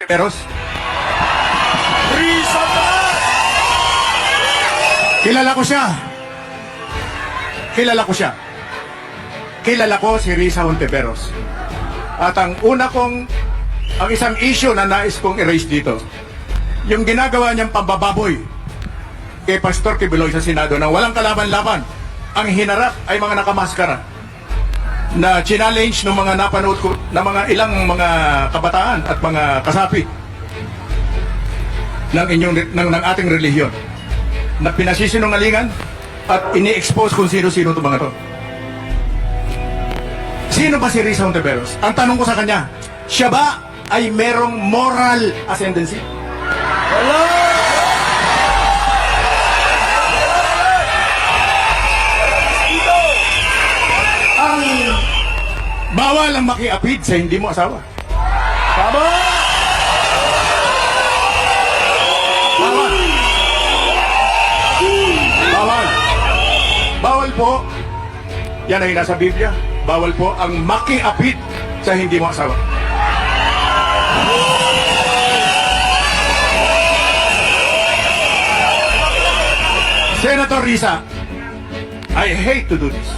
Peros. Kilala ko siya. Kilala ko siya. Kilala ko si Risa Hontiveros. At ang isang issue na nais kong erase dito, yung ginagawa niyang pambababoy kay Pastor Kibuloy sa Senado na walang kalaban-laban. Ang hinarap ay mga nakamaskara na challenge ng mga napanood ko na mga ilang mga kabataan at mga kasapi ng ating relihiyon na pinasisinungalingan at ini-expose kung sino-sino itong mga to. Sino ba si Risa Hontiveros? Ang tanong ko sa kanya, siya ba ay merong moral ascendancy? Hello! Bawal ang makiapid sa hindi mo asawa. Tama! Bawal. Bawal. Bawal po. Yan ay nasa Biblia. Bawal po ang makiapid sa hindi mo asawa. Senator Risa, I hate to do this.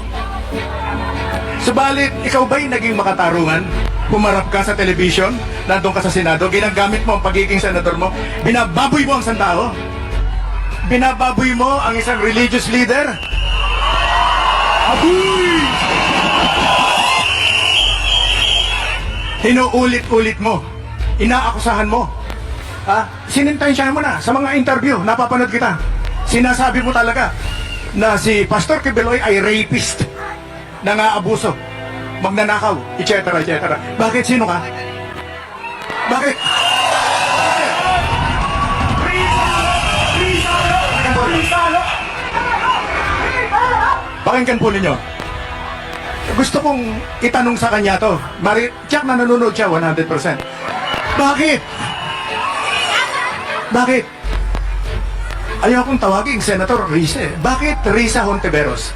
Subalit, ikaw ba'y naging makatarungan? Pumarap ka sa television, nandun ka sa Senado, ginagamit mo ang pagiging senador mo, binababoy mo ang isang tao, binababoy mo ang isang religious leader. Aboy! Hinuulit-ulit mo, inaakusahan mo. Sinintensyahan mo na sa mga interview, napapanood kita. Sinasabi mo talaga na si Pastor Kibuloy ay rapist, nangaabuso, magnanakaw, etc. etc. Bakit? Sino ka? Bakit? Pakinggan po ninyo. Gusto kong itanong sa kanya to. Tiyak na nanonood siya 100%. Bakit? Bakit? Ayaw akong tawagin Senator Risa. Bakit Risa Hontiveros?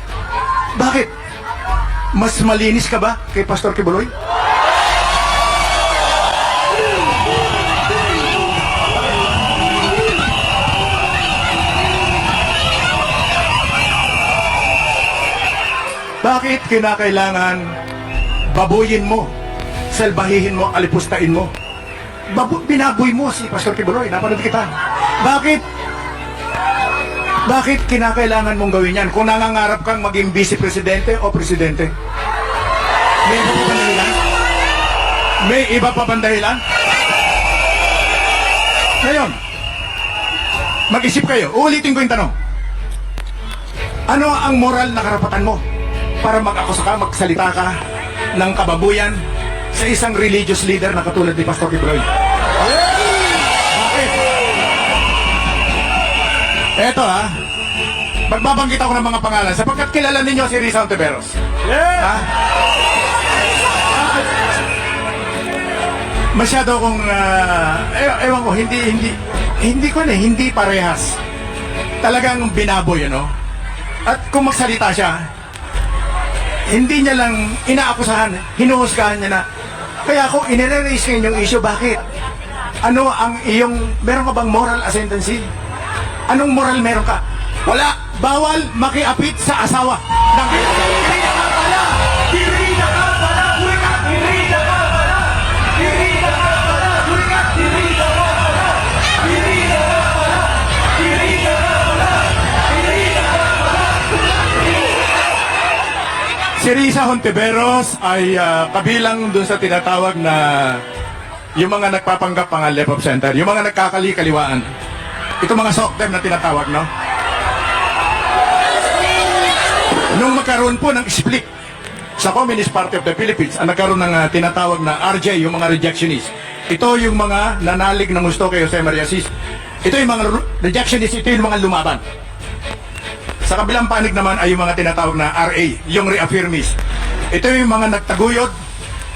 Bakit? Mas malinis ka ba kay Pastor Kibuloy? Bakit kinakailangan babuyin mo, salbahihin mo, alipustain mo? Binaboy mo si Pastor Kibuloy, napanood kita. Bakit kinakailangan mong gawin yan kung nangangarap kang maging vice-presidente o presidente? May iba pa bang dahilan? May iba pa bang dahilan? Ngayon, mag-isip kayo. Uulitin ko yung tanong. Ano ang moral na karapatan mo para mag-akusa ka, magsalita ka ng kababuyan sa isang religious leader na katulad ni Pastor Kibuloy? Eto magbabanggit ako ng mga pangalan sapagkat kilala ninyo si Risa Hontiveros. Masyado akong ewan ko, hindi parehas. Talagang binaboy, At kung magsalita siya, hindi niya lang inaakusahan, hinuhusgahan niya na. Kaya ako inire-raise ngayon yung issue, bakit? Ano ang meron ka bang moral ascendancy? Anong moral meron ka? Wala. Bawal makiapit sa asawa. Si Risa Hontiveros ay kabilang dun sa tinatawag na yung mga nagpapanggap mga left of center, yung mga nagkakali-kaliwaan. Ito mga SOCDEM na tinatawag, Nung magkaroon po ng split sa Communist Party of the Philippines, ang nagkaroon ng tinatawag na RJ, yung mga rejectionists. Ito yung mga nanalig ng gusto kay Jose Maria Cis. Ito yung mga rejectionists, ito yung mga lumaban. Sa kabilang panig naman ay yung mga tinatawag na RA, yung reaffirmists. Ito yung mga nagtaguyod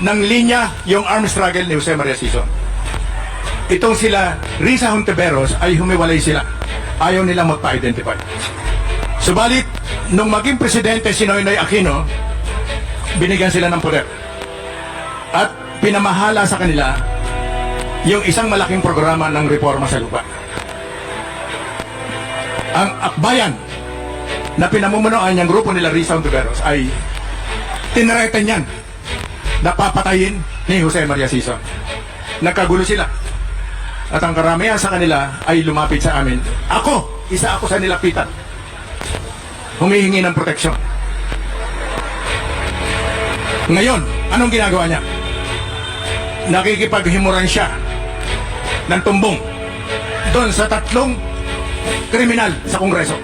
ng linya, yung armed struggle ni Jose Maria Cis. Itong sila, Risa Hontiveros, ay humiwalay sila. Ayaw nilang magpa-identify. Subalit, nung maging presidente si Noynoy Aquino, binigyan sila ng poder. At pinamahala sa kanila yung isang malaking programa ng reforma sa lupa. Ang akbayan na pinamumunuan niyang grupo nila Risa Hontiveros ay tinreten yan na papatayin ni Jose Maria Sison. Nagkagulo sila. At ang karamihan sa kanila ay lumapit sa amin. Isa ako sa nilapitan. Humihingi ng proteksyon. Ngayon, anong ginagawa niya? Nakikipaghimuran siya ng tumbong doon sa 3 kriminal sa Kongreso.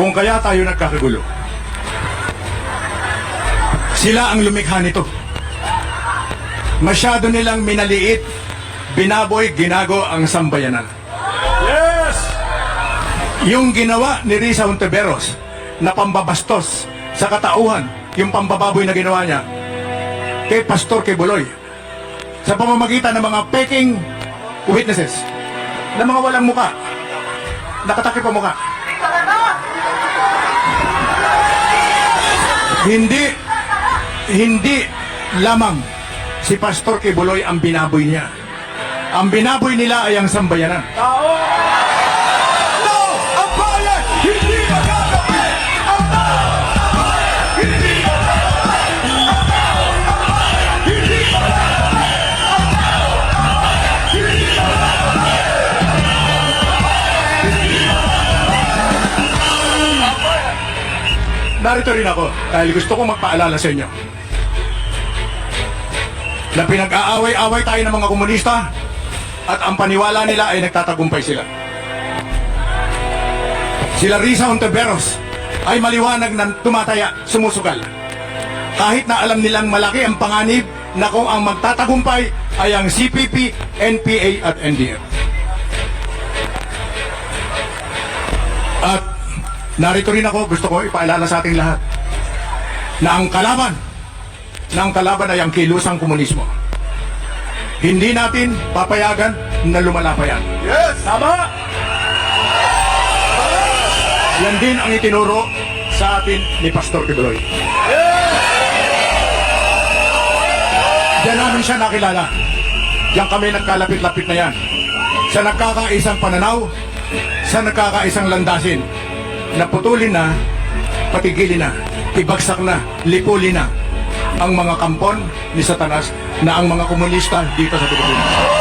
Kung kaya tayo nagkakagulo, sila ang lumikha nito. Masyado nilang minaliit, binaboy, ginago ang sambayanan. Yes! Yung ginawa ni Risa Hontiveros na pambabastos sa katauhan, yung pambababoy na ginawa niya kay Pastor Kibuloy sa pamamagitan ng mga peking witnesses na mga walang muka, nakatakip ang muka. Hindi lamang si Pastor Kibuloy ang binaboy niya. Ang binaboy nila ay ang sambayanan. No! Ang bayan! Hindi magagabi! Ang bayan! Hindi magagabi! Ang bayan! Hindi magagabi! Ang bayan! Hindi magagabi! Narito rin ako dahil gusto kong magpaalala sa inyo na pinag-aaway-away tayo ng mga komunista at ang paniwala nila ay nagtatagumpay sila. Sila Risa Hontiveros ay maliwanag na tumataya, sumusugal. Kahit na alam nilang malaki ang panganib na kung ang magtatagumpay ay ang CPP, NPA at NDF. At narito rin ako, gusto ko ipaalala sa ating lahat na ang kalaban ay ang kilusang komunismo. Hindi natin papayagan na lumalapa yan. Yes! Tama! Yan din ang itinuro sa atin ni Pastor Kibuloy. Diyan namin siya nakilala. Diyan kami nagkalapit-lapit na yan. Sa nagkakaisang pananaw, sa nagkakaisang landasin. Naputulin na, patigilin na, ibagsak na, lipulin na ang mga kampon ni Satanas na ang mga komunista dito sa Pilipinas.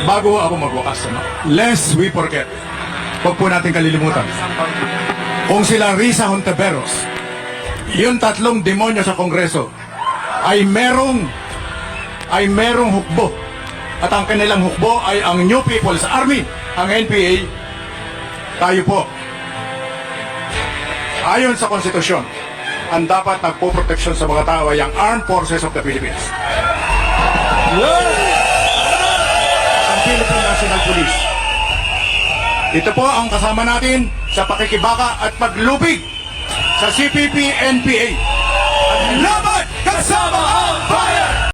Bago ako magwakas, lest we forget, huwag po natin kalilimutan, kung sila Risa Hontiveros, yung 3 demonyo sa Kongreso, ay merong hukbo, at ang kanilang hukbo ay ang New People's Army, ang NPA, tayo po, ayon sa konstitusyon, ang dapat nagpo-proteksyon sa mga tao ay ang Armed Forces of the Philippines. Philippine National Police. Ito po ang kasama natin sa pakikibaka at paglupig sa CPP, NPA. At laban kasama ang bayan!